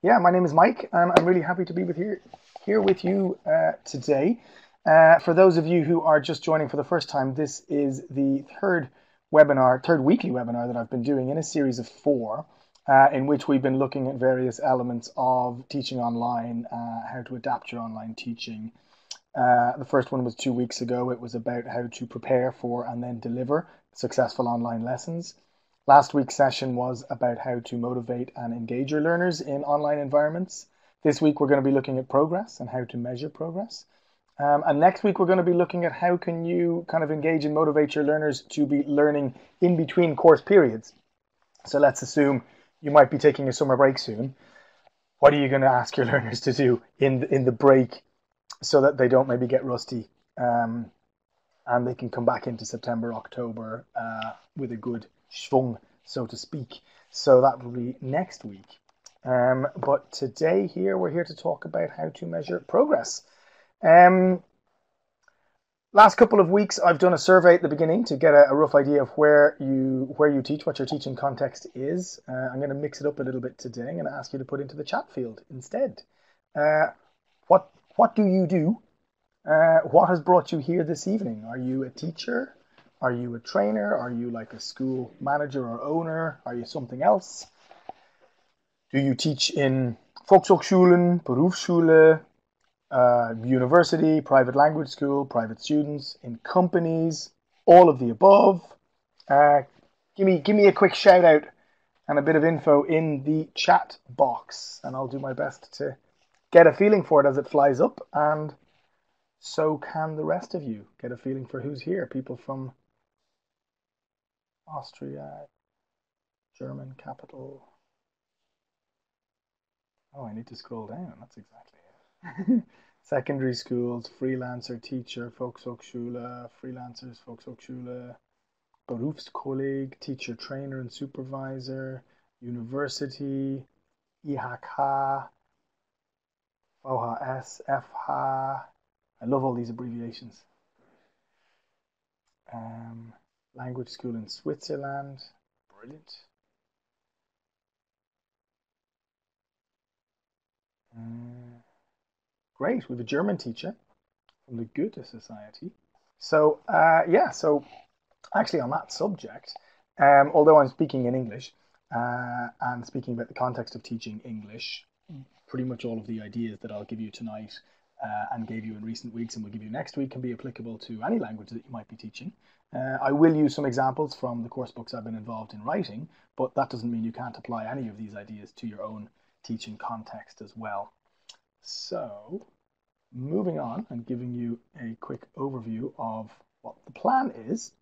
Yeah, my name is Mike, and I'm really happy to be here with you today. For those of you who are just joining for the first time, this is the third weekly webinar that I've been doing in a series of four, in which we've been looking at various elements of teaching online, how to adapt your online teaching. The first one was 2 weeks ago. It was about how to prepare for and then deliver successful online lessons. Last week's session was about how to motivate and engage your learners in online environments. This week we're going to be looking at progress and how to measure progress. And next week we're going to be looking at how can you kind of engage and motivate your learners to be learning in between course periods. So let's assume you might be taking a summer break soon. What are you going to ask your learners to do in the break so that they don't maybe get rusty, and they can come back into September, October with a good schwung, so to speak. So that will be next week. But today we're here to talk about how to measure progress. Last couple of weeks, I've done a survey at the beginning to get a rough idea of where you teach, what your teaching context is. I'm going to mix it up a little bit today. I'm going to ask you to put into the chat field instead. What do you do? What has brought you here this evening? Are you a teacher? Are you a trainer? Are you like a school manager or owner? Are you something else? Do you teach in Volkshochschulen, Berufsschule, university, private language school, private students, in companies, all of the above? Give me a quick shout out and a bit of info in the chat box, and I'll do my best to get a feeling for it as it flies up, and so can the rest of you get a feeling for who's here. People from Austria, German capital. Oh, I need to scroll down. That's exactly it. Secondary schools, freelancer, teacher, Volkshochschule, freelancers, Volkshochschule, Berufskolleg, teacher, trainer, and supervisor, university, IHK, VHS, FH. I love all these abbreviations. Language school in Switzerland. Brilliant. Great. We have a German teacher from the Goethe Society. So, so actually on that subject, although I'm speaking in English and speaking about the context of teaching English, pretty much all of the ideas that I'll give you tonight and gave you in recent weeks and will give you next week can be applicable to any language that you might be teaching. I will use some examples from the course books I've been involved in writing, but that doesn't mean you can't apply any of these ideas to your own teaching context as well. So, moving on and giving you a quick overview of what the plan is.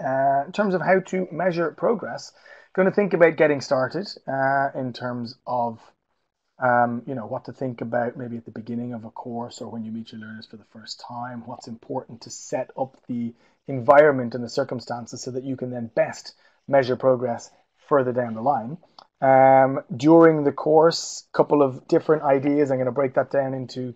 In terms of how to measure progress, going to think about getting started in terms of what to think about maybe at the beginning of a course or when you meet your learners for the first time, what's important to set up the environment and the circumstances so that you can then best measure progress further down the line. During the course, a couple of different ideas. I'm going to break that down into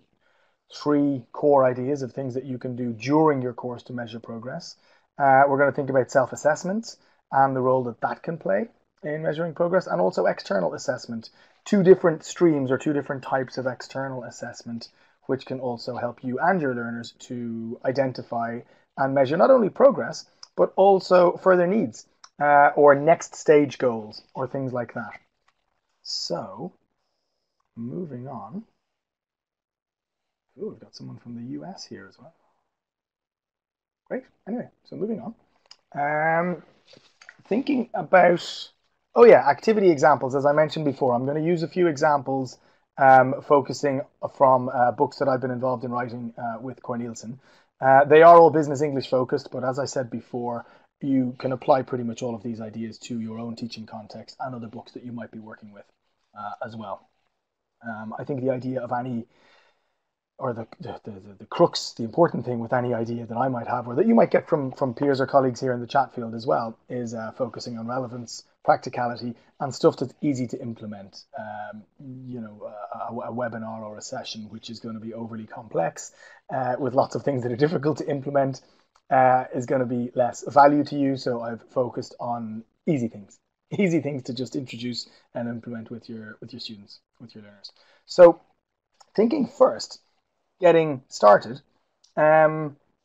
3 core ideas of things that you can do during your course to measure progress. We're going to think about self-assessment and the role that that can play in measuring progress, and also external assessment. 2 different streams or 2 different types of external assessment, which can also help you and your learners to identify and measure not only progress, but also further needs or next stage goals or things like that. So, moving on. Ooh, we've got someone from the US here as well. Great. Anyway, so moving on. Thinking about, activity examples. As I mentioned before, I'm going to use a few examples focusing from books that I've been involved in writing with Cornelissen. They are all business English focused, but as I said before, you can apply pretty much all of these ideas to your own teaching context and other books that you might be working with as well. I think the idea of any, or the crux, the important thing with any idea that I might have or that you might get from peers or colleagues here in the chat field as well is focusing on relevance, practicality, and stuff that's easy to implement. A webinar or a session which is going to be overly complex with lots of things that are difficult to implement is going to be less value to you. So I've focused on easy things. easy things to just introduce and implement with your students, with your learners. So thinking first, getting started,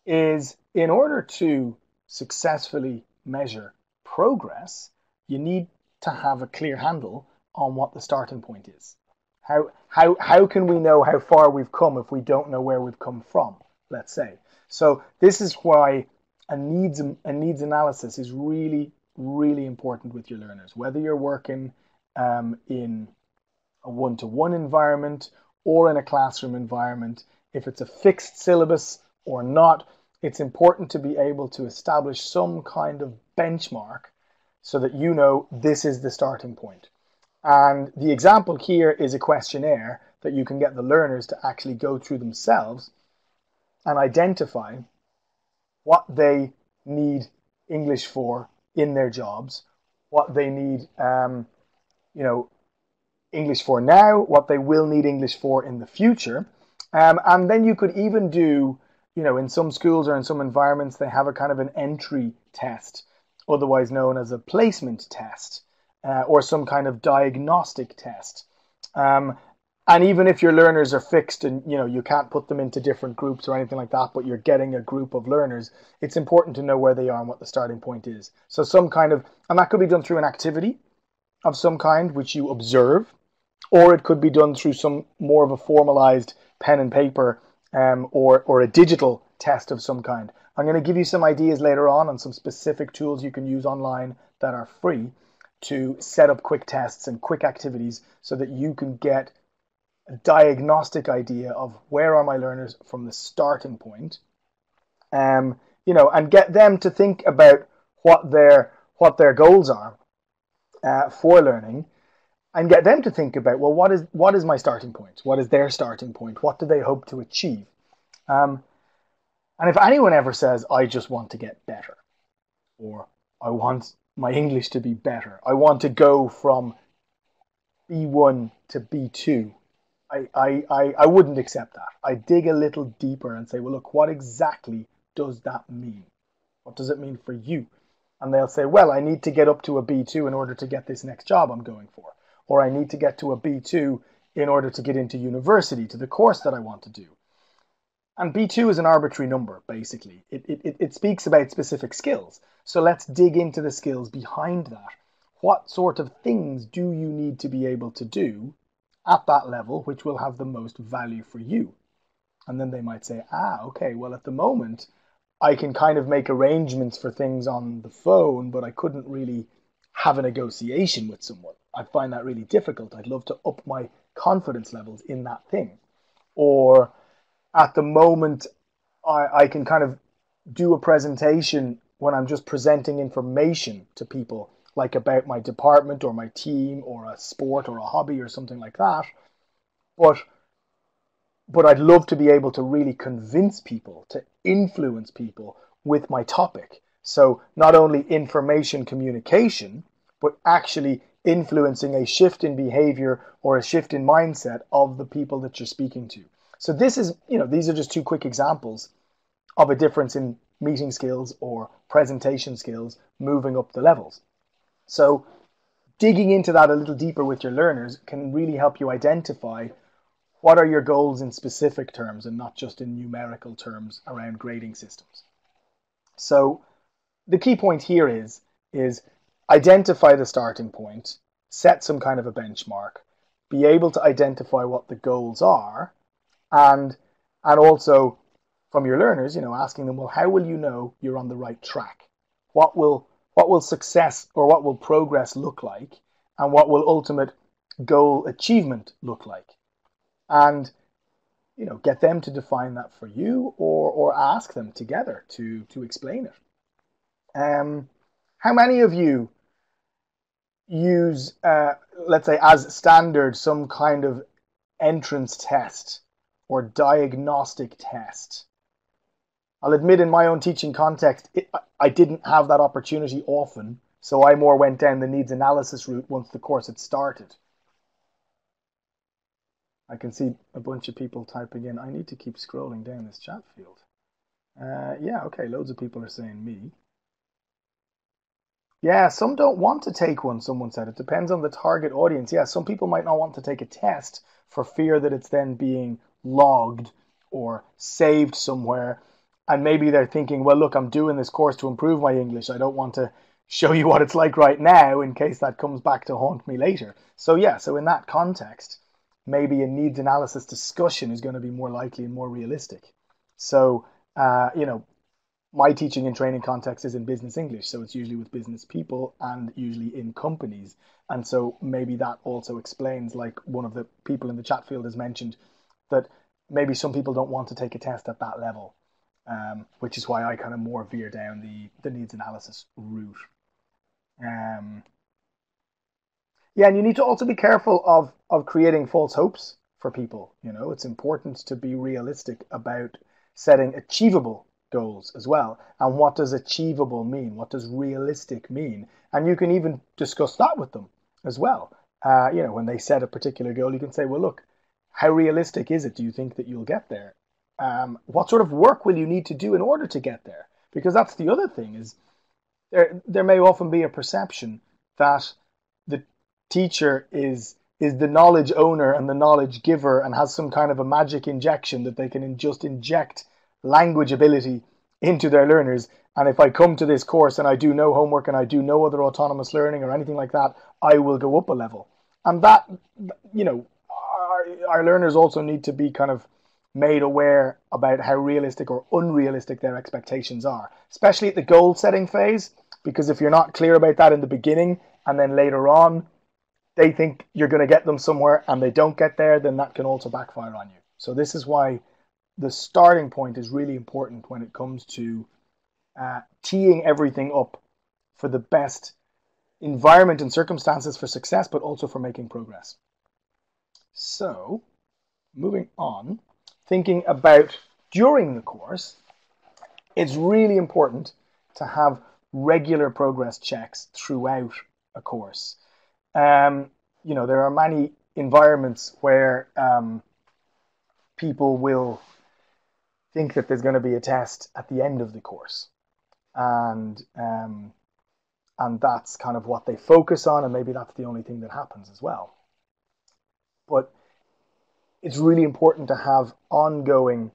is in order to successfully measure progress, you need to have a clear handle on what the starting point is. How can we know how far we've come if we don't know where we've come from, let's say? So this is why a needs analysis is really, really important with your learners. Whether you're working in a one-to-one environment or in a classroom environment, if it's a fixed syllabus or not, it's important to be able to establish some kind of benchmark so that you know this is the starting point. And the example here is a questionnaire that you can get the learners to actually go through themselves and identify what they need English for in their jobs, what they need English for now, what they will need English for in the future. And then you could even do, in some schools or in some environments, they have a kind of an entry test, otherwise known as a placement test, or some kind of diagnostic test. And even if your learners are fixed and you can't put them into different groups or anything like that, but you're getting a group of learners, it's important to know where they are and what the starting point is. So some kind of, and that could be done through an activity of some kind which you observe, or it could be done through some more of a formalized pen and paper or a digital test of some kind. I'm going to give you some ideas later on some specific tools you can use online that are free to set up quick tests and quick activities so that you can get a diagnostic idea of where are my learners from the starting point, and get them to think about what their goals are for learning, and get them to think about, well, what is my starting point? What is their starting point? What do they hope to achieve? And if anyone ever says, I just want to get better, or I want my English to be better, I want to go from B1 to B2, I wouldn't accept that. I dig a little deeper and say, well, look, what exactly does that mean? What does it mean for you? And they'll say, well, I need to get up to a B2 in order to get this next job I'm going for. Or I need to get to a B2 in order to get into university, to the course that I want to do. And B2 is an arbitrary number, basically. It speaks about specific skills. So let's dig into the skills behind that. What sort of things do you need to be able to do at that level, which will have the most value for you? And then they might say, okay, well, at the moment, I can kind of make arrangements for things on the phone, but I couldn't really have a negotiation with someone. I find that really difficult. I'd love to up my confidence levels in that thing. Or at the moment, I can kind of do a presentation when I'm just presenting information to people, like about my department or my team or a sport or a hobby or something like that. But I'd love to be able to really convince people, to influence people with my topic. So not only information communication, but actually influencing a shift in behavior or a shift in mindset of the people that you're speaking to. So this is, these are just two quick examples of a difference in meeting skills or presentation skills moving up the levels. So digging into that a little deeper with your learners can really help you identify what are your goals in specific terms and not just in numerical terms around grading systems. So the key point here is identify the starting point, set some kind of a benchmark, be able to identify what the goals are, and also from your learners, asking them, well, how will you know you're on the right track? What will success or what will progress look like? And what will ultimate goal achievement look like? And, get them to define that for you or ask them together to explain it. How many of you use, let's say, as standard, some kind of entrance test or diagnostic test? I'll admit in my own teaching context, I didn't have that opportunity often, so I more went down the needs analysis route once the course had started. I can see a bunch of people typing in. I need to keep scrolling down this chat field. Yeah, okay, loads of people are saying me. Yeah, some don't want to take one, someone said. It depends on the target audience. Yeah, some people might not want to take a test for fear that it's then being logged or saved somewhere. And maybe they're thinking, well, look, I'm doing this course to improve my English. I don't want to show you what it's like right now in case that comes back to haunt me later. So, yeah, so in that context, maybe a needs analysis discussion is going to be more likely and more realistic. So, my teaching and training context is in business English, so it's usually with business people and usually in companies. And so maybe that also explains, like one of the people in the chat field has mentioned, that maybe some people don't want to take a test at that level, which is why I kind of more veer down the needs analysis route. Yeah, and you need to also be careful of creating false hopes for people. It's important to be realistic about setting achievable goals as well. And what does achievable mean? What does realistic mean? And you can even discuss that with them as well. When they set a particular goal, you can say, well, look, how realistic is it? Do you think that you'll get there? What sort of work will you need to do in order to get there? Because that's the other thing, is there may often be a perception that the teacher is the knowledge owner and the knowledge giver and has some kind of a magic injection that they can just inject language ability into their learners. And if I come to this course and I do no homework and I do no other autonomous learning or anything like that, I will go up a level. And that, our learners also need to be kind of made aware about how realistic or unrealistic their expectations are, especially at the goal setting phase, because if you're not clear about that in the beginning and then later on they think you're going to get them somewhere and they don't get there, then that can also backfire on you. So this is why the starting point is really important when it comes to teeing everything up for the best environment and circumstances for success, but also for making progress. So, moving on, thinking about during the course, it's really important to have regular progress checks throughout a course. There are many environments where people will think that there's going to be a test at the end of the course, and that's kind of what they focus on, and maybe that's the only thing that happens as well. But it's really important to have ongoing,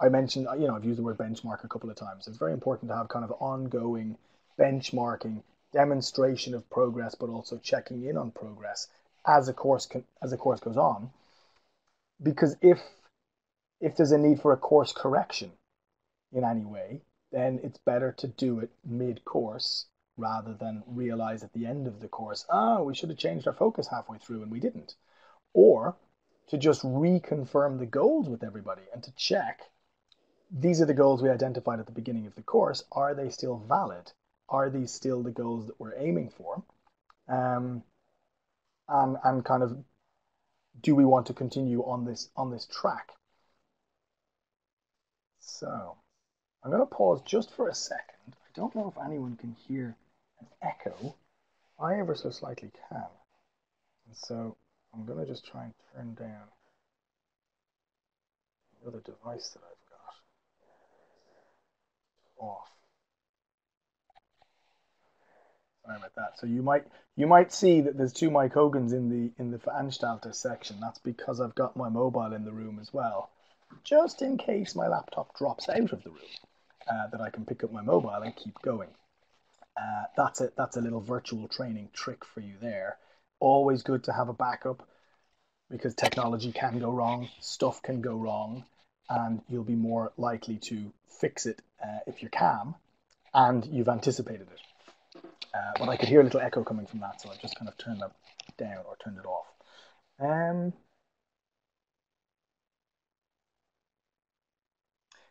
I mentioned, I've used the word benchmark a couple of times. It's very important to have kind of ongoing benchmarking, demonstration of progress, but also checking in on progress as a course goes on. Because if there's a need for a course correction in any way, then it's better to do it mid-course rather than realize at the end of the course, we should have changed our focus halfway through and we didn't. Or to just reconfirm the goals with everybody and to check, these are the goals we identified at the beginning of the course. Are they still valid? Are these still the goals that we're aiming for? And kind of, do we want to continue on this track? So I'm going to pause just for a second. I don't know if anyone can hear an echo. I ever so slightly can. And so I'm going to just try and turn down the other device that I've got off. Sorry about that. So you might see that there's two Mike Hogans in the Veranstalter section. That's because I've got my mobile in the room as well, just in case my laptop drops out of the room, that I can pick up my mobile and keep going. That's a little virtual training trick for you there. Always good to have a backup, because technology can go wrong, stuff can go wrong, and you'll be more likely to fix it if you're calm and you've anticipated it. But I could hear a little echo coming from that, so I just kind of turned that down or turned it off.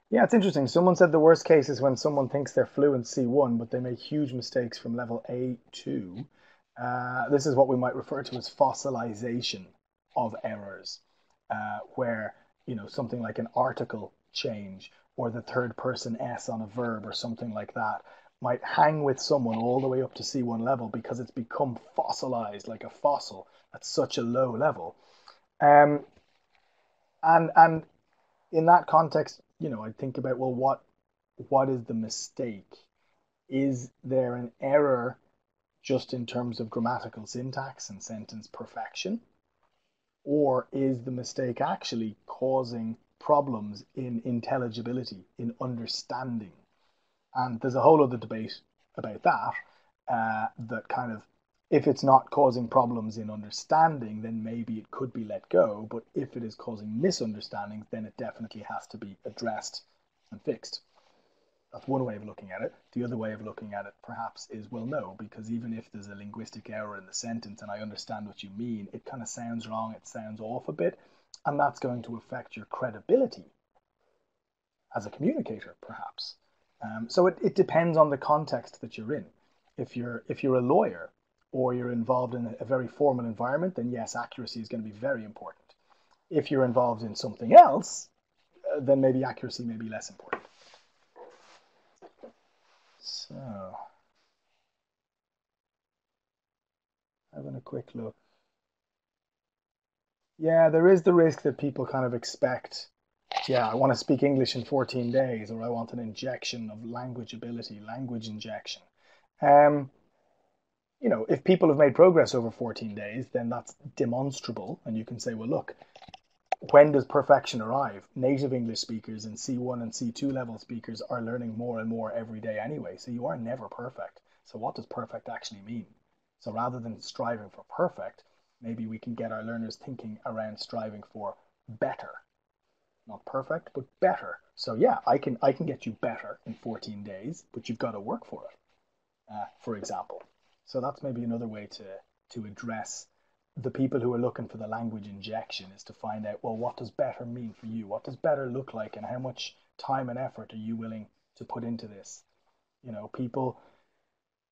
Yeah, it's interesting. Someone said the worst case is when someone thinks they're fluent C1, but they make huge mistakes from level A2. This is what we might refer to as fossilization of errors, where something like an article change or the third person S on a verb or something like that might hang with someone all the way up to C1 level because it's become fossilized like a fossil at such a low level. And in that context, I think about, well, what is the mistake? Is there an error just in terms of grammatical syntax and sentence perfection? Or is the mistake actually causing problems in intelligibility, in understanding? And there's a whole other debate about that, that kind of, if it's not causing problems in understanding, then maybe it could be let go. But if it is causing misunderstandings, then it definitely has to be addressed and fixed. That's one way of looking at it. The other way of looking at it, perhaps, is, well, no, because even if there's a linguistic error in the sentence and I understand what you mean, it kind of sounds wrong, it sounds off a bit, and that's going to affect your credibility as a communicator, perhaps. So it depends on the context that you're in. If you're a lawyer or you're involved in a very formal environment, then yes, accuracy is going to be very important. If you're involved in something else, then maybe accuracy may be less important. So, having a quick look. Yeah, there is the risk that people kind of expect, yeah, I want to speak English in 14 days, or I want an injection of language ability, language injection. Um, if people have made progress over 14 days, then that's demonstrable. And you can say, well, look, when does perfection arrive? Native English speakers and C1 and C2 level speakers are learning more and more every day anyway. So you are never perfect. So what does perfect actually mean? So rather than striving for perfect, maybe we can get our learners thinking around striving for better. Not perfect, but better. So yeah, I can get you better in 14 days, but you've got to work for it, for example. So that's maybe another way to address the people who are looking for the language injection, is to find out, well, what does better mean for you? What does better look like, and how much time and effort are you willing to put into this?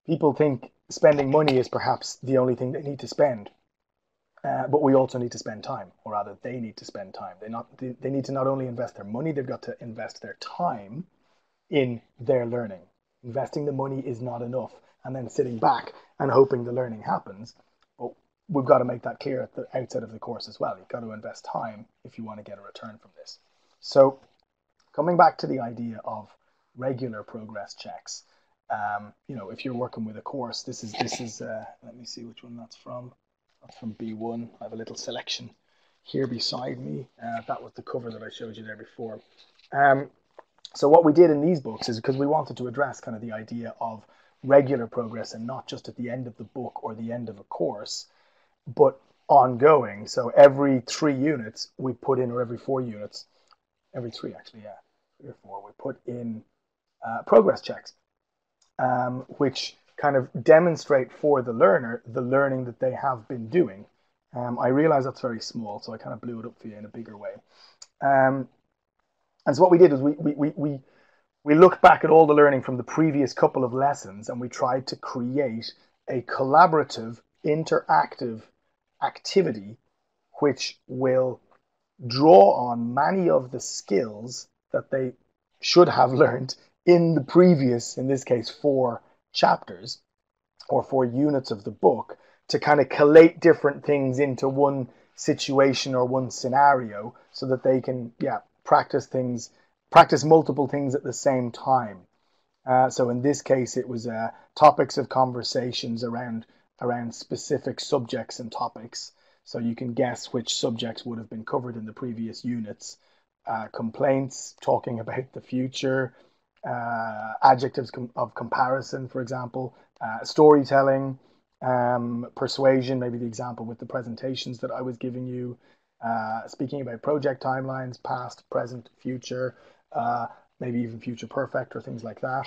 People think spending money is perhaps the only thing they need to spend. But we also need to spend time, or rather they need to spend time. They need to not only invest their money, they've got to invest their time in their learning. Investing the money is not enough, and then sitting back and hoping the learning happens. But we've got to make that clear at the outset of the course as well. You've got to invest time if you want to get a return from this. So coming back to the idea of regular progress checks, if you're working with a course, this is let me see which one that's from. That's from B1. I have a little selection here beside me. That was the cover that I showed you there before. So what we did in these books is, because we wanted to address kind of the idea of regular progress, and not just at the end of the book or the end of a course, but ongoing. So every 3 units we put in, or every 4 units, every 3 actually, yeah, 3 or 4, we put in progress checks, which kind of demonstrate for the learner the learning that they have been doing. I realize that's very small, so I kind of blew it up for you in a bigger way. And so what we did is we looked back at all the learning from the previous couple of lessons, and we tried to create a collaborative, interactive activity which will draw on many of the skills that they should have learned in the previous, in this case, 4 chapters or 4 units of the book, to kind of collate different things into one situation or one scenario, so that they can practice multiple things at the same time. So in this case, it was topics of conversations around specific subjects and topics. So you can guess which subjects would have been covered in the previous units. Complaints, talking about the future, adjectives of comparison, for example, storytelling, persuasion, maybe the example with the presentations that I was giving you, speaking about project timelines, past, present, future, maybe even future perfect or things like that.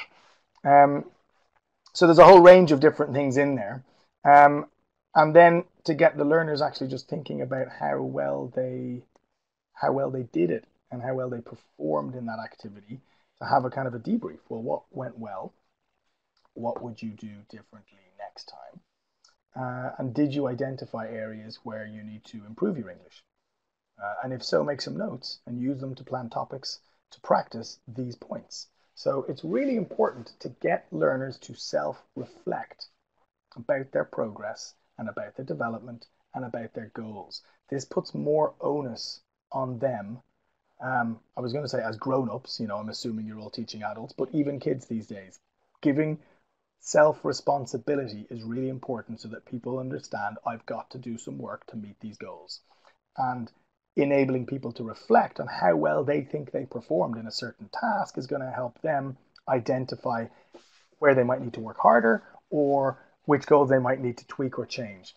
So there's a whole range of different things in there. And then to get the learners actually just thinking about how well they did it and how well they performed in that activity, to have a kind of a debrief. Well, what went well? What would you do differently next time? And did you identify areas where you need to improve your English? And if so, make some notes and use them to plan topics to practice these points. So it's really important to get learners to self-reflect about their progress and about their development and about their goals. This puts more onus on them. I was going to say as grown-ups, I'm assuming you're all teaching adults, but even kids these days, giving self-responsibility is really important so that people understand I've got to do some work to meet these goals. And enabling people to reflect on how well they think they performed in a certain task is going to help them identify where they might need to work harder or which goals they might need to tweak or change.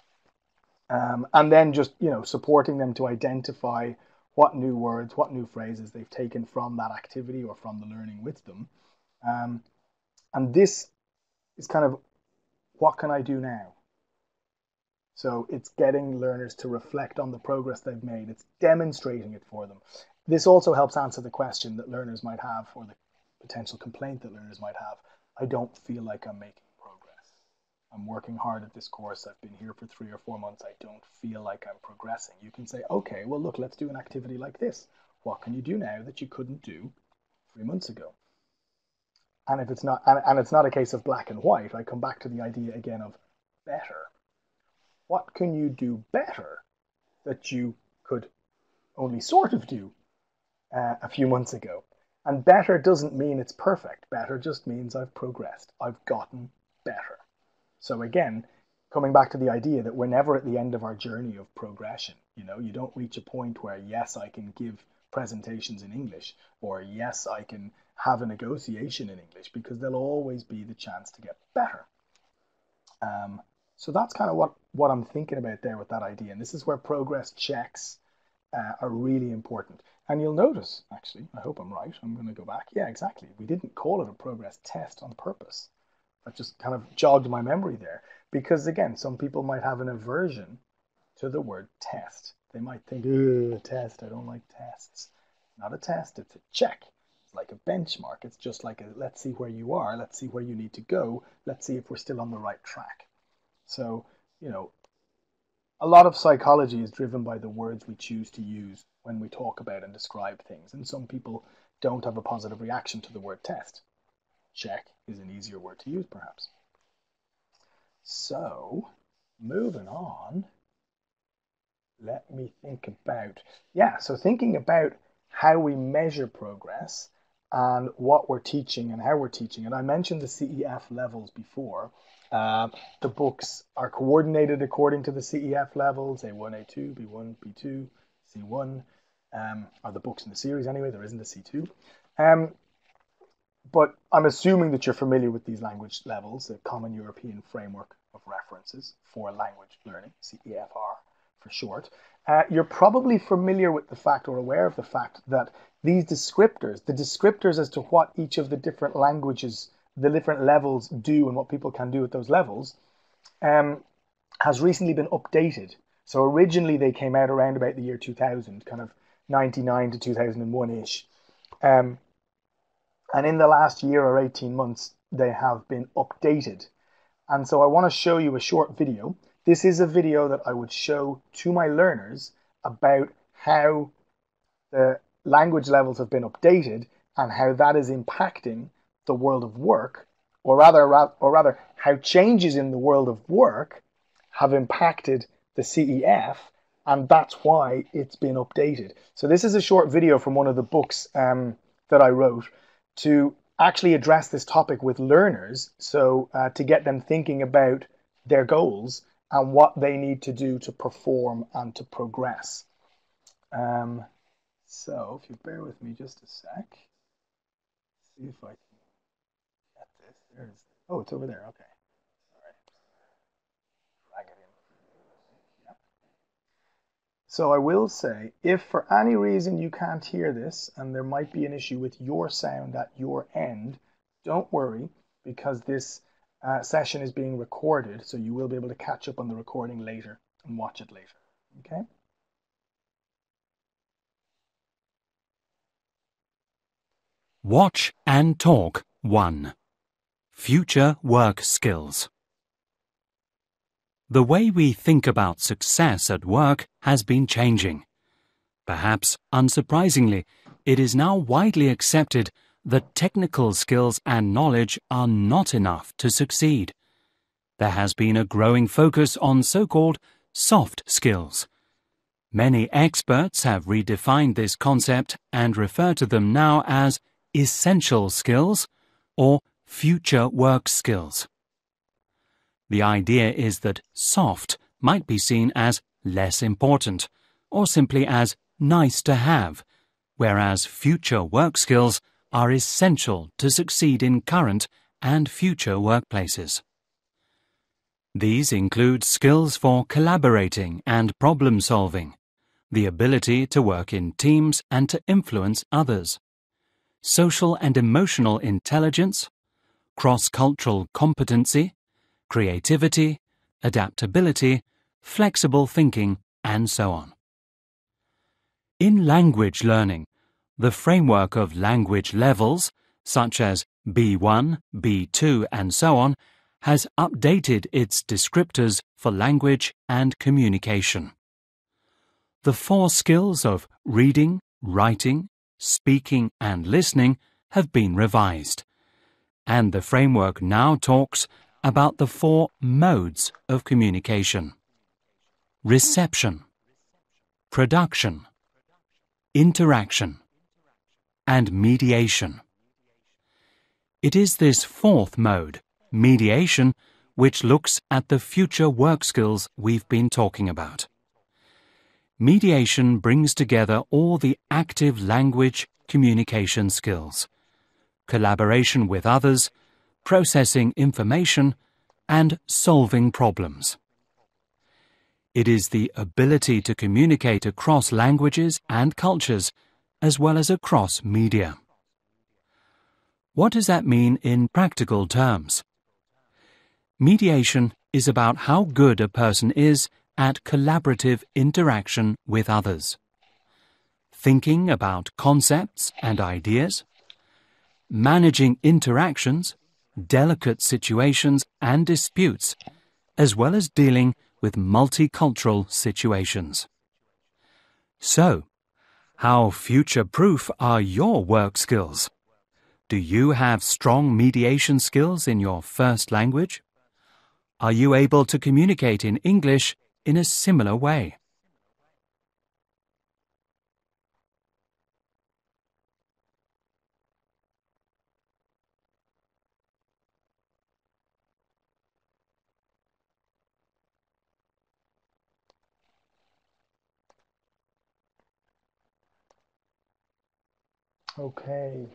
And then just, supporting them to identify what new words, what new phrases they've taken from that activity or from the learning with them. And this is kind of, what can I do now? So it's getting learners to reflect on the progress they've made. It's demonstrating it for them. This also helps answer the question that learners might have, or the potential complaint that learners might have. I don't feel like I'm making progress. I'm working hard at this course. I've been here for 3 or 4 months. I don't feel like I'm progressing. You can say, okay, well, look, let's do an activity like this. What can you do now that you couldn't do 3 months ago? And if it's not, and it's not a case of black and white, I come back to the idea again of better. What can you do better that you could only sort of do a few months ago? And better doesn't mean it's perfect. Better just means I've progressed. I've gotten better. So again, coming back to the idea that we're never at the end of our journey of progression. You don't reach a point where, yes, I can give presentations in English, or yes, I can have a negotiation in English, because there'll always be the chance to get better. So that's kind of what I'm thinking about there with that idea. And this is where progress checks are really important. And you'll notice, actually, I hope I'm right, I'm going to go back. Yeah, exactly. We didn't call it a progress test on purpose. That just kind of jogged my memory there. Because again, some people might have an aversion to the word test. They might think, a test, I don't like tests. Not a test, it's a check. It's like a benchmark. It's just like let's see where you are. Let's see where you need to go. Let's see if we're still on the right track. So, a lot of psychology is driven by the words we choose to use when we talk about and describe things. And some people don't have a positive reaction to the word test. Check is an easier word to use, perhaps. So, moving on, let me think about, so thinking about how we measure progress and what we're teaching and how we're teaching. And I mentioned the CEF levels before. The books are coordinated according to the CEF levels, A1, A2, B1, B2, C1, are the books in the series anyway, there isn't a C2. But I'm assuming that you're familiar with these language levels, the Common European Framework of References for Language Learning, CEFR for short. You're probably familiar with the fact, or aware of the fact, that these descriptors, the descriptors as to what each of the different languages, the different levels do and what people can do at those levels, has recently been updated. So originally they came out around about the year 2000, kind of 99 to 2001-ish. And in the last year or 18 months, they have been updated. And so I want to show you a short video. This is a video that I would show to my learners about how the language levels have been updated and how that is impacting the world of work, or rather how changes in the world of work have impacted the CEF, and that's why it's been updated. So this is a short video from one of the books that I wrote to actually address this topic with learners, so to get them thinking about their goals and what they need to do to perform and to progress. So if you bear with me just a sec, see if I can get this. There it is. Oh, it's over there. Okay. All right. Drag it in. Yep. So I will say, if for any reason you can't hear this and there might be an issue with your sound at your end, don't worry, because this session is being recorded, so you will be able to catch up on the recording later and watch it later. Okay? Watch and Talk 1. Future Work Skills. The way we think about success at work has been changing. Perhaps unsurprisingly, it is now widely accepted that technical skills and knowledge are not enough to succeed. There has been a growing focus on so-called soft skills. Many experts have redefined this concept and refer to them now as essential skills or future work skills. The idea is that soft might be seen as less important or simply as nice to have, whereas future work skills are essential to succeed in current and future workplaces. These include skills for collaborating and problem solving, the ability to work in teams and to influence others, social and emotional intelligence, cross-cultural competency, creativity, adaptability, flexible thinking, and so on. In language learning, the framework of language levels, such as B1, B2, and so on, has updated its descriptors for language and communication. The 4 skills of reading, writing, speaking, and listening have been revised, and the framework now talks about the 4 modes of communication: reception, production, interaction, and mediation. It is this 4th mode, mediation, which looks at the future work skills we've been talking about. Mediation brings together all the active language communication skills: collaboration with others, processing information, and solving problems. It is the ability to communicate across languages and cultures, as well as across media. What does that mean in practical terms? Mediation is about how good a person is at collaborative interaction with others, thinking about concepts and ideas, managing interactions, delicate situations and disputes, as well as dealing with multicultural situations. So, how future-proof are your work skills? Do you have strong mediation skills in your first language? Are you able to communicate in English in a similar way? Okay.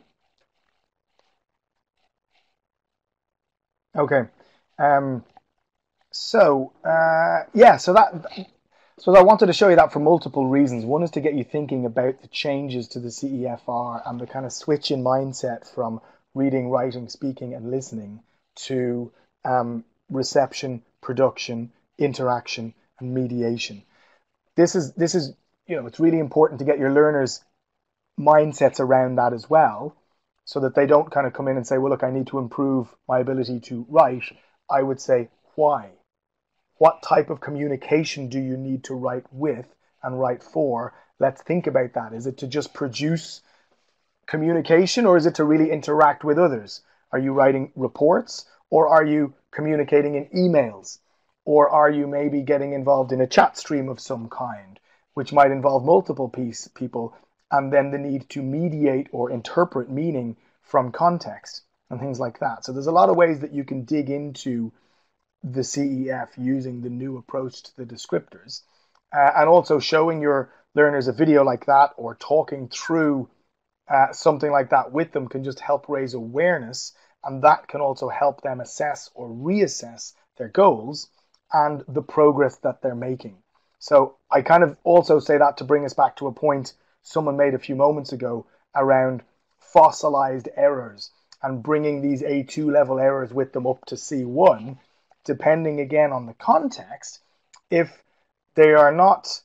Okay. So I wanted to show you that for multiple reasons. One is to get you thinking about the changes to the CEFR and the kind of switch in mindset from reading, writing, speaking, and listening to reception, production, interaction, and mediation. This is it's really important to get your learners' mindsets around that as well, so that they don't kind of come in and say, well, look, I need to improve my ability to write. I would say, why? What type of communication do you need to write with and write for? Let's think about that. Is it to just produce communication, or is it to really interact with others? Are you writing reports, or are you communicating in emails? Or are you maybe getting involved in a chat stream of some kind, which might involve multiple people, and then the need to mediate or interpret meaning from context and things like that. So there's a lot of ways that you can dig into the CEF using the new approach to the descriptors, and also showing your learners a video like that or talking through something like that with them can just help raise awareness, and that can also help them assess or reassess their goals and the progress that they're making. So I kind of also say that to bring us back to a point someone made a few moments ago around fossilized errors and bringing these A2 level errors with them up to C1, depending again on the context. If they are not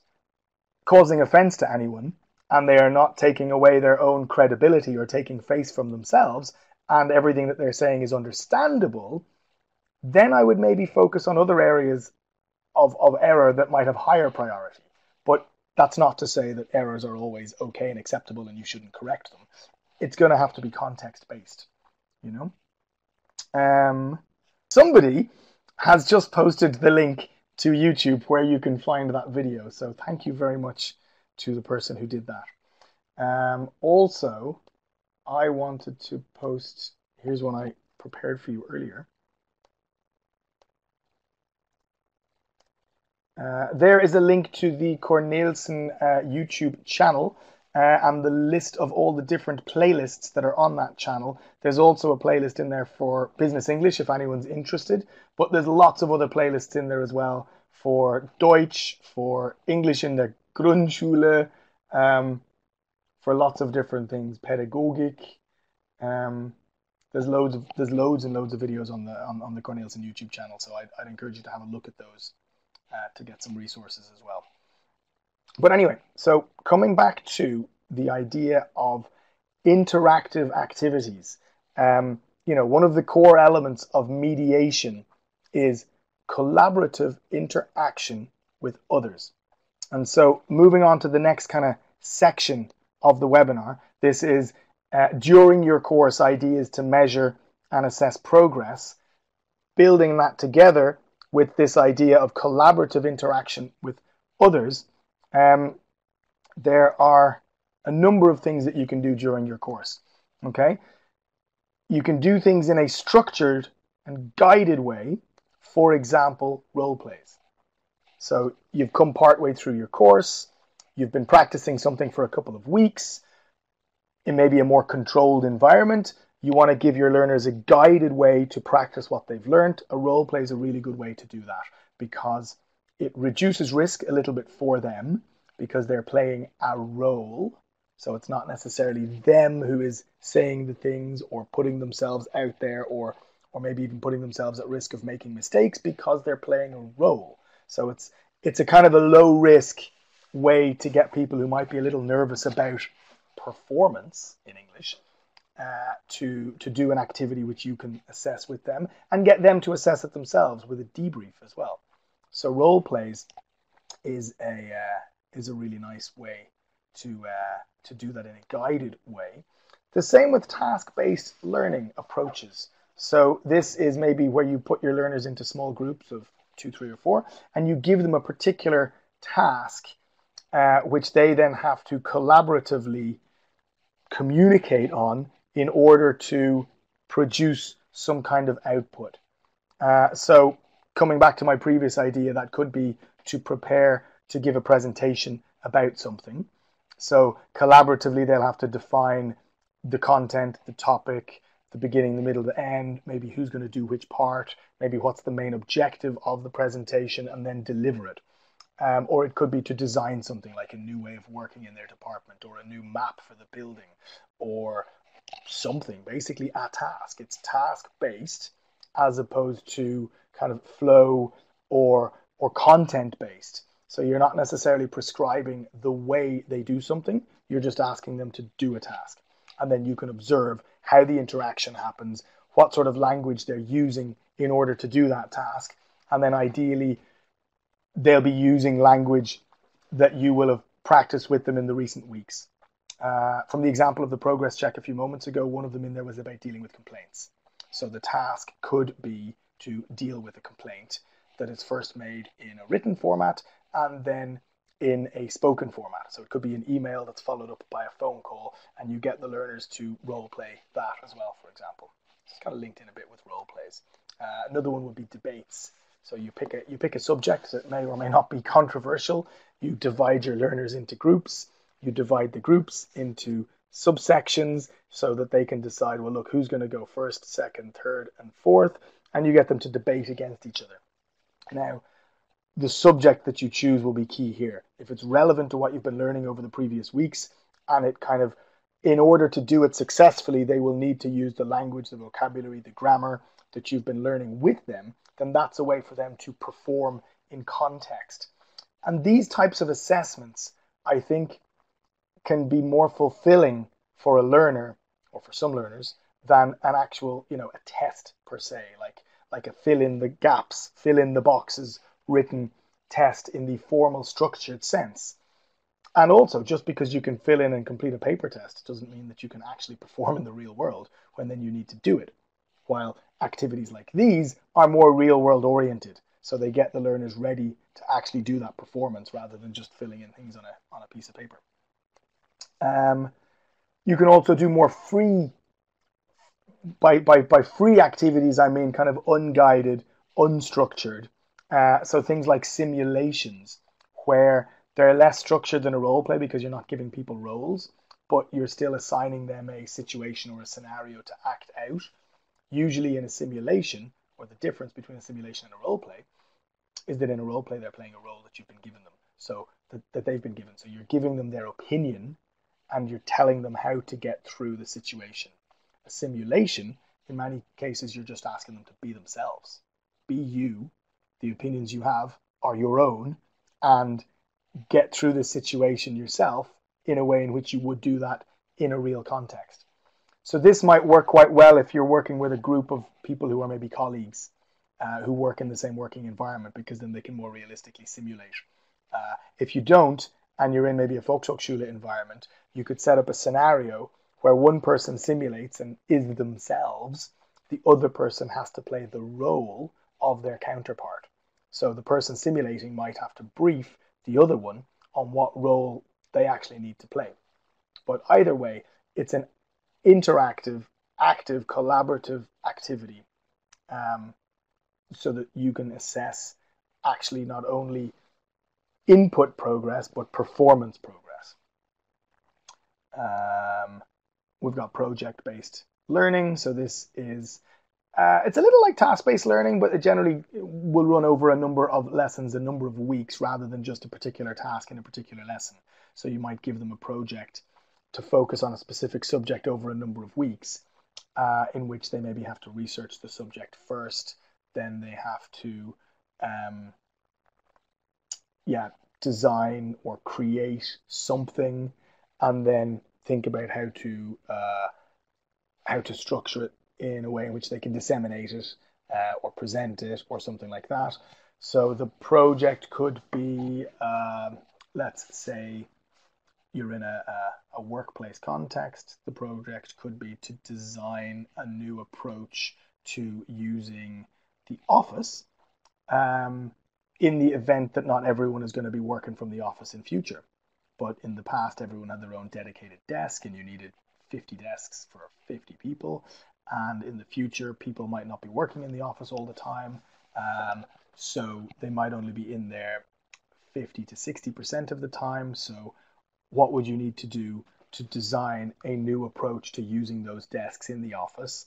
causing offense to anyone and they are not taking away their own credibility or taking face from themselves, and everything that they're saying is understandable, then I would maybe focus on other areas of error that might have higher priority. But that's not to say that errors are always okay and acceptable and you shouldn't correct them. It's going to have to be context-based, Somebody has just posted the link to YouTube where you can find that video. So thank you very much to the person who did that. Also, I wanted to post, here's one I prepared for you earlier. There is a link to the Cornelissen YouTube channel and the list of all the different playlists that are on that channel. There's also a playlist in there for Business English if anyone's interested, but there's lots of other playlists in there as well for Deutsch, for English in the Grundschule, for lots of different things, Pädagogik. There's loads and loads of videos on the Cornelissen YouTube channel, so I'd encourage you to have a look at those to get some resources as well. But anyway, so coming back to the idea of interactive activities, one of the core elements of mediation is collaborative interaction with others. And so moving on to the next kind of section of the webinar, this is during your course, ideas to measure and assess progress, building that together with this idea of collaborative interaction with others. There are a number of things that you can do during your course. Okay, you can do things in a structured and guided way. For example, role plays. So you've come partway through your course, you've been practicing something for a couple of weeks, in maybe a more controlled environment. You want to give your learners a guided way to practice what they've learned. A role play is a really good way to do that because it reduces risk a little bit for them because they're playing a role. So it's not necessarily them who is saying the things or putting themselves out there or maybe even putting themselves at risk of making mistakes because they're playing a role. So it's a kind of a low risk way to get people who might be a little nervous about performance in English to do an activity which you can assess with them and get them to assess it themselves with a debrief as well. So role plays is a really nice way to do that in a guided way. The same with task-based learning approaches. So this is maybe where you put your learners into small groups of 2, 3, or 4, and you give them a particular task which they then have to collaboratively communicate on in order to produce some kind of output. So coming back to my previous idea, that could be to prepare to give a presentation about something. So collaboratively, they'll have to define the content, the topic, the beginning, the middle, the end, maybe who's going to do which part, maybe what's the main objective of the presentation, and then deliver it. Or it could be to design something like a new way of working in their department or a new map for the building or something, basically a task. It's task-based as opposed to kind of flow or content-based. So you're not necessarily prescribing the way they do something. You're just asking them to do a task. And then you can observe how the interaction happens, what sort of language they're using in order to do that task. And then ideally, they'll be using language that you will have practiced with them in the recent weeks. From the example of the progress check a few moments ago, one of them in there was about dealing with complaints. So the task could be to deal with a complaint that is first made in a written format and then in a spoken format. So it could be an email that's followed up by a phone call, and you get the learners to role play that as well, for example. It's kind of linked in a bit with role plays. Another one would be debates. So you pick a subject that may or may not be controversial. You divide your learners into groups. You divide the groups into subsections so that they can decide, well, look, who's going to go first, second, third, and fourth, and you get them to debate against each other. Now, the subject that you choose will be key here. If it's relevant to what you've been learning over the previous weeks, and it kind of, in order to do it successfully, they will need to use the language, the vocabulary, the grammar that you've been learning with them, then that's a way for them to perform in context. And these types of assessments, I think, can be more fulfilling for a learner, or for some learners, than an actual, a test per se, like a fill in the gaps, fill in the boxes written test in the formal structured sense. And also, just because you can fill in and complete a paper test doesn't mean that you can actually perform in the real world when then you need to do it. While activities like these are more real world oriented. So they get the learners ready to actually do that performance rather than just filling in things on a piece of paper. You can also do more free, by free activities, I mean kind of unguided, unstructured So things like simulations, where they're less structured than a role play because you're not giving people roles, but you're still assigning them a situation or a scenario to act out. Usually in a simulation, or the difference between a simulation and a role play, is that in a role play they're playing a role that you've been given them, so that they've been given. So you're giving them their opinion and you're telling them how to get through the situation. A simulation, in many cases, you're just asking them to be themselves. Be you. The opinions you have are your own, and get through the situation yourself in a way in which you would do that in a real context. So this might work quite well if you're working with a group of people who are maybe colleagues who work in the same working environment, because then they can more realistically simulate. If you don't, and you're in maybe a Volkshochschule environment, you could set up a scenario where one person simulates and is themselves. The other person has to play the role of their counterpart. So the person simulating might have to brief the other one on what role they actually need to play. But either way, it's an interactive, active, collaborative activity, so that you can assess actually not only input progress, but performance progress. We've got project-based learning. So this is, it's a little like task-based learning, but it generally will run over a number of lessons, a number of weeks, rather than just a particular task in a particular lesson. So you might give them a project to focus on a specific subject over a number of weeks, in which they maybe have to research the subject first, then they have to design or create something, and then think about how to structure it in a way in which they can disseminate it or present it or something like that. So the project could be, let's say you're in a workplace context. The project could be to design a new approach to using the office in the event that not everyone is going to be working from the office in future. But in the past, everyone had their own dedicated desk, and you needed 50 desks for 50 people. And in the future, people might not be working in the office all the time. So they might only be in there 50 to 60% of the time. So what would you need to do to design a new approach to using those desks in the office?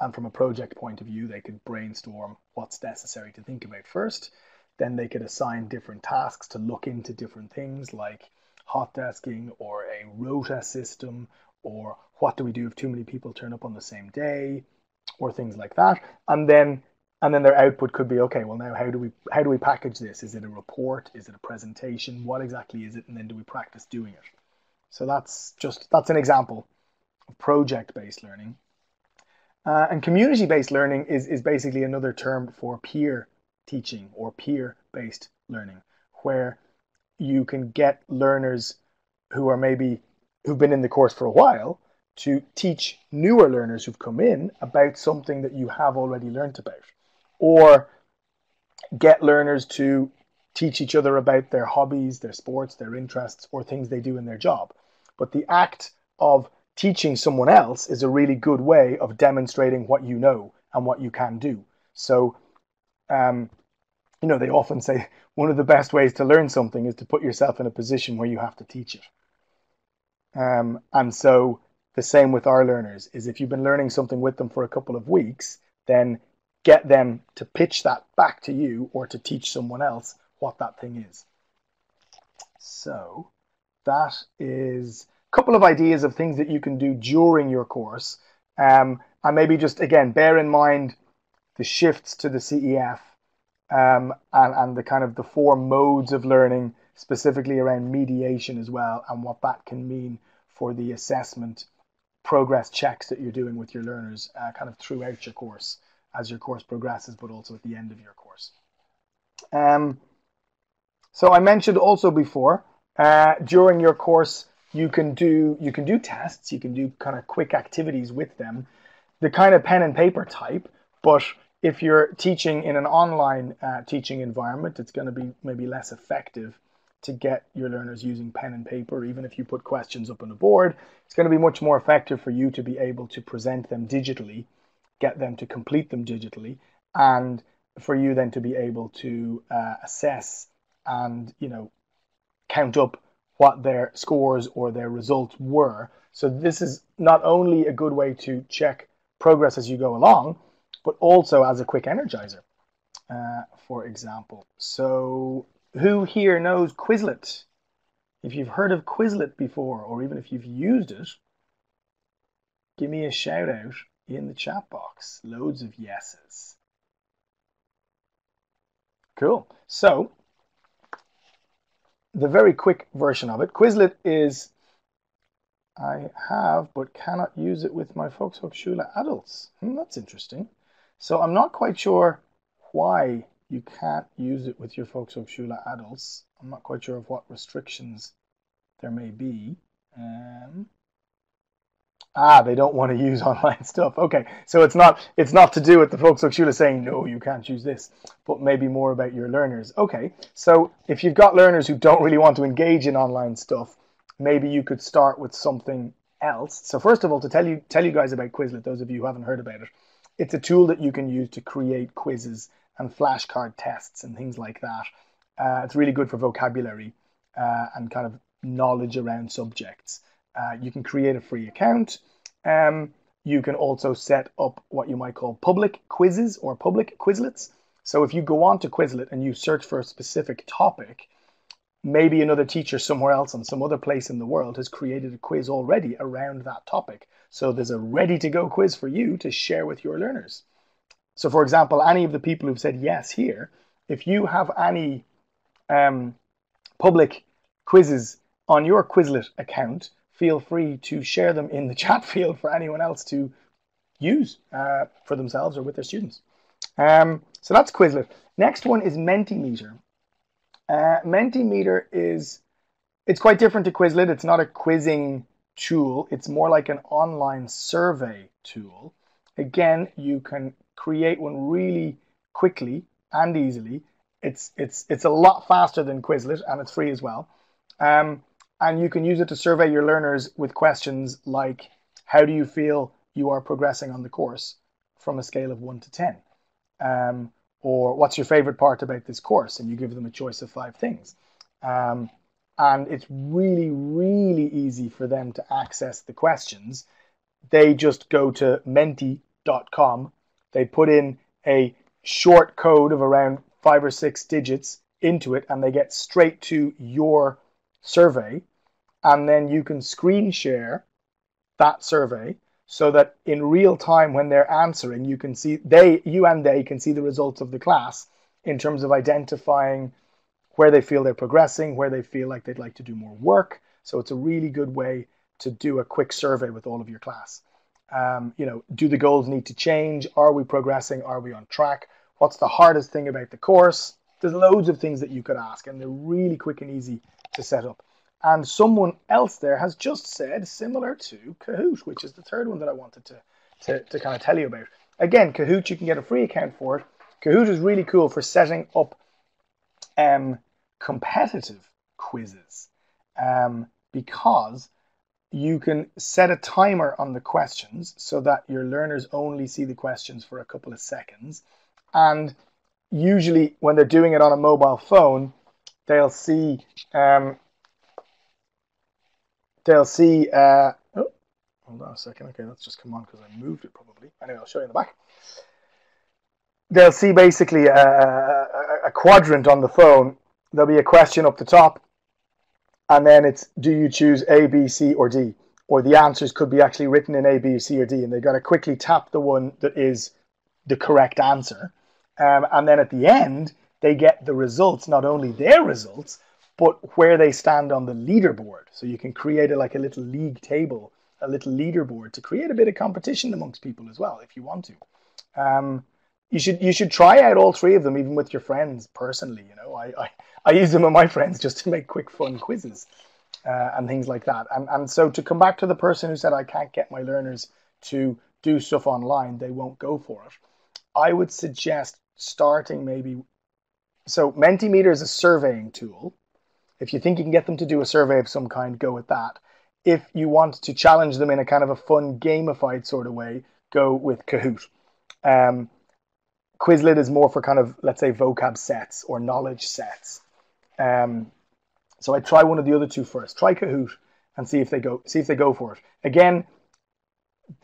And from a project point of view, they could brainstorm what's necessary to think about first. Then they could assign different tasks to look into different things like hot desking or a rota system, or what do we do if too many people turn up on the same day, or things like that. And then their output could be, okay, well now how do we package this? Is it a report? Is it a presentation? What exactly is it? And then do we practice doing it? So that's an example of project-based learning. And community-based learning is basically another term for peer teaching or peer-based learning, where you can get learners who've been in the course for a while to teach newer learners who've come in about something that you have already learned about, or get learners to teach each other about their hobbies, their sports, their interests, or things they do in their job. But the act of teaching someone else is a really good way of demonstrating what you know and what you can do. So, they often say one of the best ways to learn something is to put yourself in a position where you have to teach it. And so the same with our learners is, if you've been learning something with them for a couple of weeks, then get them to pitch that back to you or to teach someone else what that thing is. So that is a couple of ideas of things that you can do during your course. And maybe just, again, bear in mind the shifts to the CEF and the kind of the four modes of learning, specifically around mediation as well, and what that can mean for the assessment progress checks that you're doing with your learners kind of throughout your course, as your course progresses, but also at the end of your course. So I mentioned also before, during your course, you can do tests, you can do kind of quick activities with them, the kind of pen and paper type. But if you're teaching in an online teaching environment, it's going to be maybe less effective to get your learners using pen and paper. Even if you put questions up on a board, it's going to be much more effective for you to be able to present them digitally, get them to complete them digitally, and for you then to be able to assess and, count up what their scores or their results were. So this is not only a good way to check progress as you go along, but also as a quick energizer, for example. So who here knows Quizlet? If you've heard of Quizlet before, or even if you've used it, give me a shout out in the chat box. Loads of yeses. Cool. So the very quick version of it, Quizlet is, I have but cannot use it with my Volkshochschule adults. That's interesting. So I'm not quite sure why you can't use it with your Volkshochschule adults. I'm not quite sure of what restrictions there may be. They don't want to use online stuff. Okay, so it's not to do with the Volkshochschule saying, no, you can't use this, but maybe more about your learners. Okay, so if you've got learners who don't really want to engage in online stuff, maybe you could start with something else. So first of all, to tell you guys about Quizlet, those of you who haven't heard about it, it's a tool that you can use to create quizzes and flashcard tests and things like that. It's really good for vocabulary and kind of knowledge around subjects. You can create a free account. You can also set up what you might call public quizzes or public Quizlets. So if you go on to Quizlet and you search for a specific topic, maybe another teacher somewhere else on some other place in the world has created a quiz already around that topic. So there's a ready-to-go quiz for you to share with your learners. So for example, any of the people who've said yes here, if you have any public quizzes on your Quizlet account, feel free to share them in the chat field for anyone else to use for themselves or with their students. So that's Quizlet. Next one is Mentimeter. Mentimeter it's quite different to Quizlet. It's not a quizzing tool. It's more like an online survey tool. Again, you can create one really quickly and easily. It's a lot faster than Quizlet, and it's free as well. And you can use it to survey your learners with questions like, how do you feel you are progressing on the course from a scale of 1 to 10? Or what's your favorite part about this course? And you give them a choice of 5 things. And it's really, really easy for them to access the questions. They just go to menti.com. They put in a short code of around 5 or 6 digits into it, and they get straight to your survey. And then you can screen share that survey so that in real time when they're answering, you can see you and they can see the results of the class in terms of identifying where they feel they're progressing, where they feel like they'd like to do more work. So it's a really good way to do a quick survey with all of your class. Do the goals need to change? Are we progressing? Are we on track? What's the hardest thing about the course? There's loads of things that you could ask, and they're really quick and easy to set up. And someone else there has just said, similar to Kahoot, which is the third one that I wanted to kind of tell you about. Again, Kahoot, you can get a free account for it. Kahoot is really cool for setting up competitive quizzes because you can set a timer on the questions so that your learners only see the questions for a couple of seconds. And usually when they're doing it on a mobile phone, they'll see hold on a second. Okay, that's just come on because I moved it probably. Anyway, I'll show you in the back. They'll see basically a quadrant on the phone. There'll be a question up the top, and then it's, do you choose A, B, C, or D? Or the answers could be actually written in A, B, C, or D, and they've got to quickly tap the one that is the correct answer. And then at the end, they get the results, not only their results, but where they stand on the leaderboard. So you can create a little league table, a little leaderboard to create a bit of competition amongst people as well, if you want to. You should try out all 3 of them, even with your friends personally. I use them with my friends just to make quick, fun quizzes and things like that. And so to come back to the person who said, I can't get my learners to do stuff online, they won't go for it. I would suggest starting maybe, so Mentimeter is a surveying tool. If you think you can get them to do a survey of some kind, go with that. If you want to challenge them in a kind of a fun, gamified sort of way, go with Kahoot. Quizlet is more for kind of, let's say, vocab sets or knowledge sets. So I try one of the other two first. Try Kahoot and see if they go for it. Again,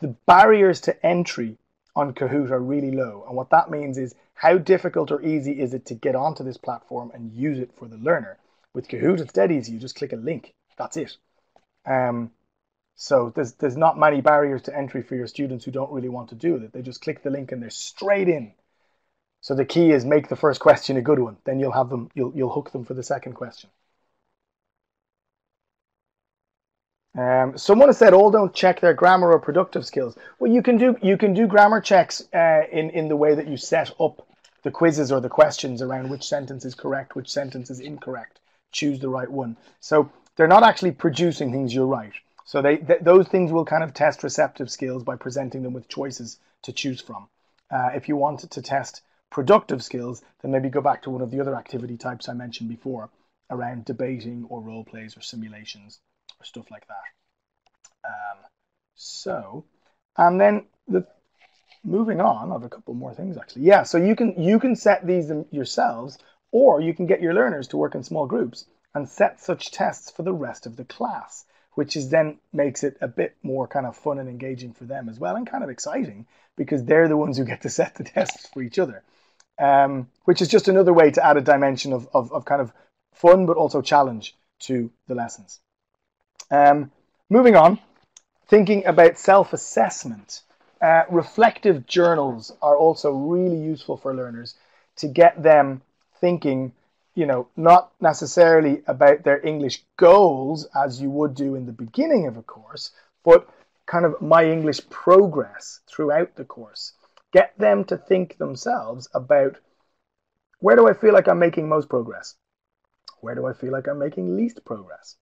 the barriers to entry on Kahoot are really low. And what that means is, how difficult or easy is it to get onto this platform and use it for the learner? With Kahoot, it's dead easy. You just click a link. That's it. So there's not many barriers to entry for your students who don't really want to do it. They just click the link and they're straight in. So the key is make the first question a good one. Then you'll have them. You'll hook them for the second question. Someone has said all don't check their grammar or productive skills. Well, you can do grammar checks in the way that you set up the quizzes or the questions around which sentence is correct, which sentence is incorrect. Choose the right one. So they're not actually producing things you're right. So those things will kind of test receptive skills by presenting them with choices to choose from. If you wanted to test productive skills, then maybe go back to one of the other activity types I mentioned before around debating or role plays or simulations or stuff like that. And then moving on, I have a couple more things actually. Yeah, so you can set these yourselves, or you can get your learners to work in small groups and set such tests for the rest of the class, which is then makes it a bit more kind of fun and engaging for them as well, and kind of exciting because they're the ones who get to set the tests for each other, which is just another way to add a dimension of kind of fun but also challenge to the lessons. Moving on, thinking about self-assessment. Reflective journals are also really useful for learners to get them thinking, not necessarily about their English goals as you would do in the beginning of a course, but kind of my English progress throughout the course. Get them to think themselves about, where do I feel like I'm making most progress? Where do I feel like I'm making least progress?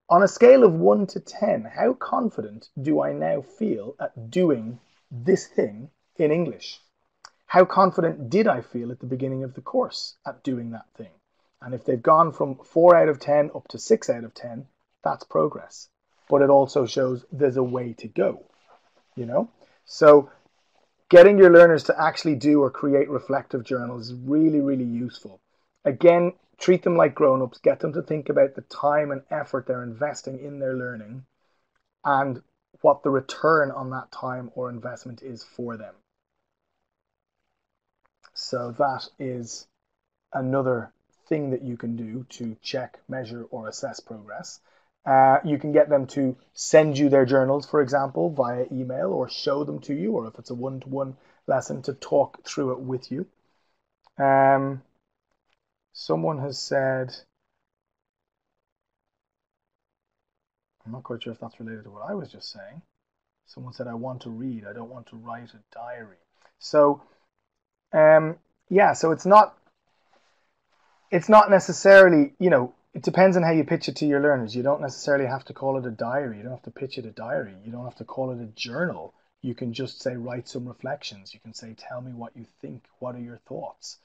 On a scale of 1 to 10, how confident do I now feel at doing this thing in English? How confident did I feel at the beginning of the course at doing that thing? And if they've gone from 4 out of 10 up to 6 out of 10, that's progress. But it also shows there's a way to go, So getting your learners to actually do or create reflective journals is really, really useful. Again, treat them like grown-ups. Get them to think about the time and effort they're investing in their learning and what the return on that time or investment is for them. So that is another thing that you can do to check, measure, or assess progress. You can get them to send you their journals, for example, via email, or show them to you, or if it's a one-to-one lesson, to talk through it with you. Someone has said, I'm not quite sure if that's related to what I was just saying. Someone said, I want to read, I don't want to write a diary. So, so it's not necessarily, it depends on how you pitch it to your learners. You don't necessarily have to call it a diary. You don't have to pitch it a diary. You don't have to call it a journal. You can just say, write some reflections. You can say, tell me what you think. What are your thoughts?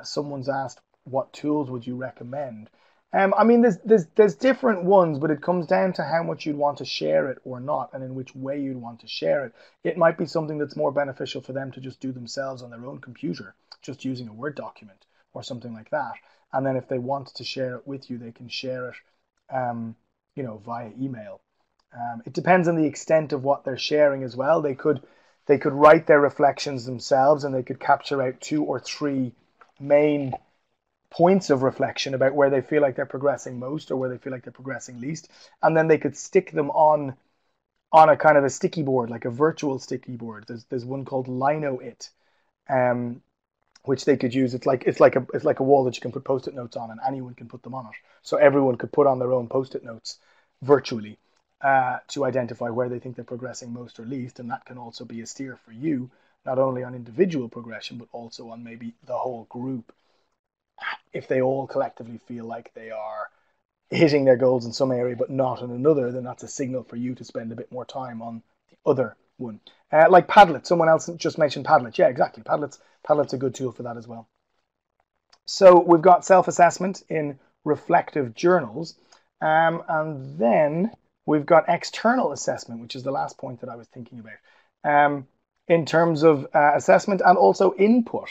Someone's asked, what tools would you recommend? There's different ones, but it comes down to how much you'd want to share it or not, and in which way you'd want to share it. It might be something that's more beneficial for them to just do themselves on their own computer, just using a Word document or something like that. And then if they want to share it with you, they can share it, via email. It depends on the extent of what they're sharing as well. They could write their reflections themselves, and they could capture out 2 or 3 main points of reflection about where they feel like they're progressing most or where they feel like they're progressing least, and then they could stick them on a kind of a sticky board, like a virtual sticky board. There's one called Lino-It, which they could use. It's like a wall that you can put post-it notes on, and anyone can put them on it. So everyone could put on their own post-it notes virtually to identify where they think they're progressing most or least, and that can also be a steer for you, not only on individual progression, but also on maybe the whole group. If they all collectively feel like they are hitting their goals in some area but not in another, then that's a signal for you to spend a bit more time on the other one. Like Padlet. Someone else just mentioned Padlet. Yeah, exactly. Padlet's a good tool for that as well. So we've got self-assessment in reflective journals. And then we've got external assessment, which is the last point that I was thinking about. in terms of assessment and also input.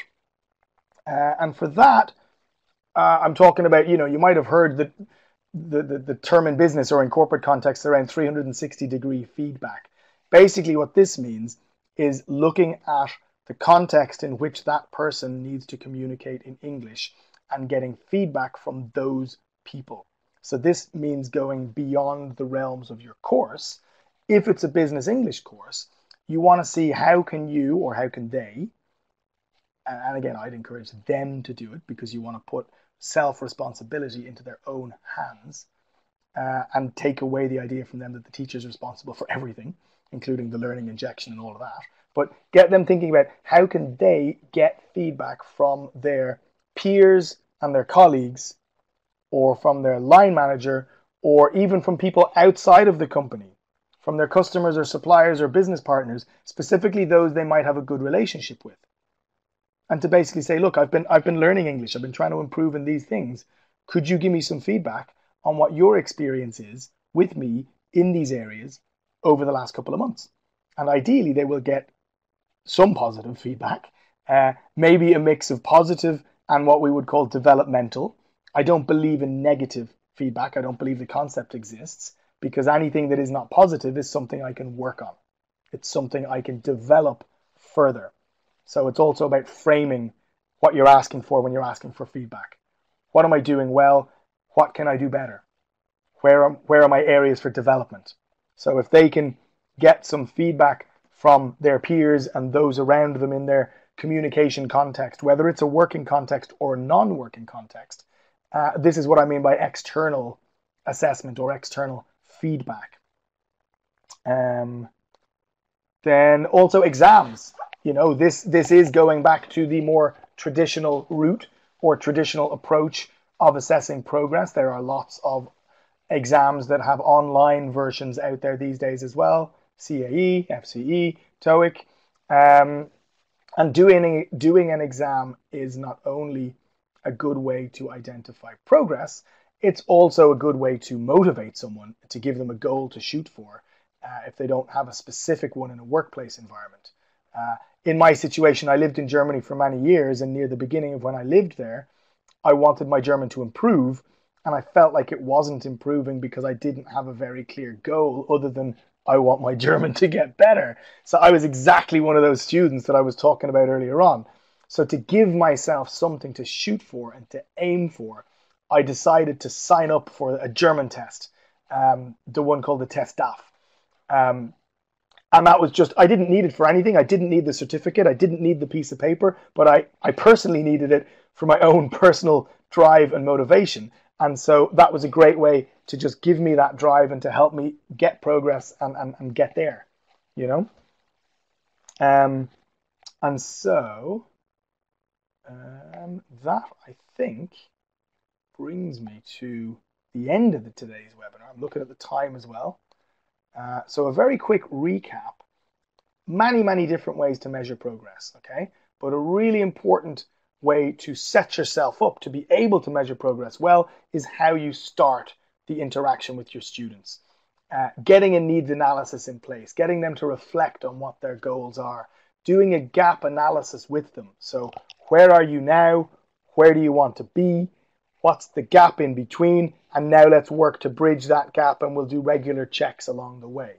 And for that, I'm talking about, you might have heard that the term in business or in corporate context around 360-degree feedback. Basically, what this means is looking at the context in which that person needs to communicate in English and getting feedback from those people. So this means going beyond the realms of your course. If it's a business English course, you want to see how can you or how can they, and again, I'd encourage them to do it because you want to put self-responsibility into their own hands and take away the idea from them that the teacher is responsible for everything, including the learning injection and all of that. But get them thinking about how can they get feedback from their peers and their colleagues, or from their line manager, or even from people outside of the company, from their customers or suppliers or business partners, specifically those they might have a good relationship with. And to basically say, look, I've been learning English. I've been trying to improve in these things. Could you give me some feedback on what your experience is with me in these areas over the last couple of months? And ideally, they will get some positive feedback, maybe a mix of positive and what we would call developmental. I don't believe in negative feedback. I don't believe the concept exists, because anything that is not positive is something I can work on. It's something I can develop further. So it's also about framing what you're asking for when you're asking for feedback. What am I doing well? What can I do better? Where are my areas for development? So if they can get some feedback from their peers and those around them in their communication context, whether it's a working context or a non-working context, this is what I mean by external assessment or external feedback. Then also exams. This is going back to the more traditional route or traditional approach of assessing progress. There are lots of exams that have online versions out there these days as well. CAE, FCE, TOEIC. And doing an exam is not only a good way to identify progress, it's also a good way to motivate someone, to give them a goal to shoot for if they don't have a specific one in a workplace environment. In my situation, I lived in Germany for many years, and near the beginning of when I lived there, I wanted my German to improve, and I felt like it wasn't improving because I didn't have a very clear goal other than I want my German to get better. So I was exactly one of those students that I was talking about earlier on. So to give myself something to shoot for and to aim for, I decided to sign up for a German test, the one called the Test DAF. And that was just, I didn't need it for anything. I didn't need the certificate. I didn't need the piece of paper, but I personally needed it for my own personal drive and motivation. And so that was a great way to just give me that drive and to help me get progress and get there, And so that, I think, brings me to the end of today's webinar. I'm looking at the time as well. So a very quick recap. Many different ways to measure progress, okay? But a really important way to set yourself up to be able to measure progress well is how you start the interaction with your students. Getting a needs analysis in place, getting them to reflect on what their goals are, doing a gap analysis with them. So where are you now? Where do you want to be? What's the gap in between? And now let's work to bridge that gap, and we'll do regular checks along the way.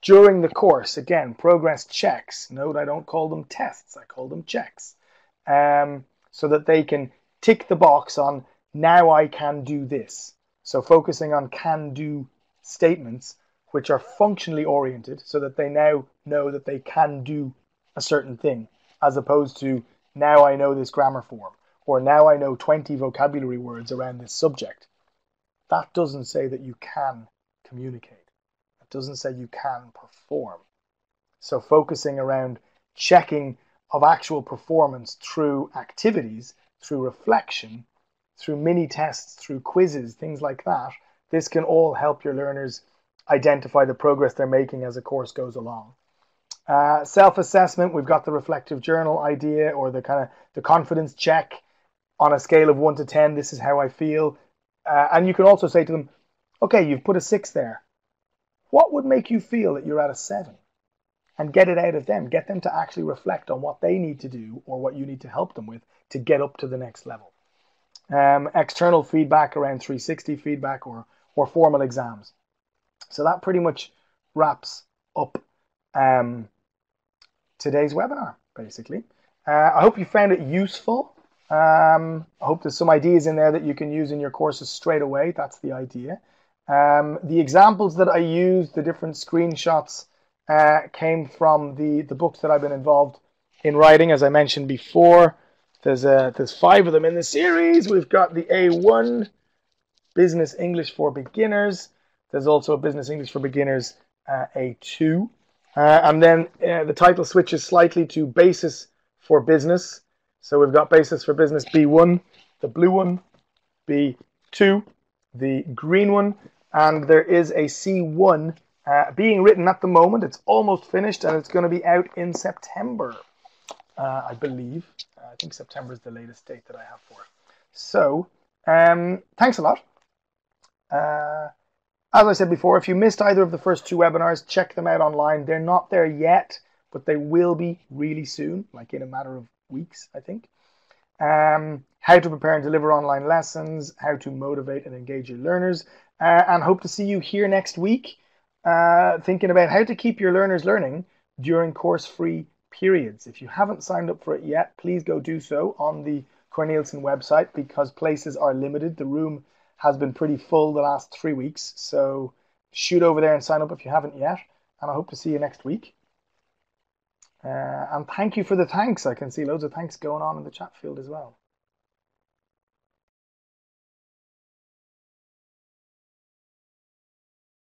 During the course, again, progress checks. Note I don't call them tests, I call them checks. So that they can tick the box on, now I can do this. So focusing on can-do statements, which are functionally oriented, so that they now know that they can do a certain thing, as opposed to, now I know this grammar form, or now I know 20 vocabulary words around this subject. That doesn't say that you can communicate. It doesn't say you can perform. So focusing around checking of actual performance through activities, through reflection, through mini tests, through quizzes, things like that, this can all help your learners identify the progress they're making as a course goes along. Self-assessment, we've got the reflective journal idea, or the confidence check on a scale of 1 to 10, this is how I feel. And you can also say to them, okay, you've put a 6 there. What would make you feel that you're at a 7? and get it out of them. Get them to actually reflect on what they need to do or what you need to help them with to get up to the next level. External feedback around 360 feedback or formal exams. So that pretty much wraps up today's webinar, basically. I hope you found it useful. I hope there's some ideas in there that you can use in your courses straight away. That's the idea. The examples that I used, the different screenshots, came from the books that I've been involved in writing, as I mentioned before. There's 5 of them in the series. We've got the A1, Business English for Beginners. There's also a Business English for Beginners A2. And then the title switches slightly to Basis for Business. So we've got Basis for Business B1, the blue one, B2, the green one, and there is a C1 being written at the moment. It's almost finished and it's going to be out in September, I believe. I think September is the latest date that I have for it. So, thanks a lot. As I said before, if you missed either of the first 2 webinars, check them out online. They're not there yet, but they will be really soon, like in a matter of weeks, I think. How to prepare and deliver online lessons, how to motivate and engage your learners, and hope to see you here next week, thinking about how to keep your learners learning during course-free periods. If you haven't signed up for it yet, please go do so on the Cornelissen website because places are limited. The room has been pretty full the last 3 weeks, so shoot over there and sign up if you haven't yet, and I hope to see you next week. And thank you for the thanks. I can see loads of thanks going on in the chat field as well.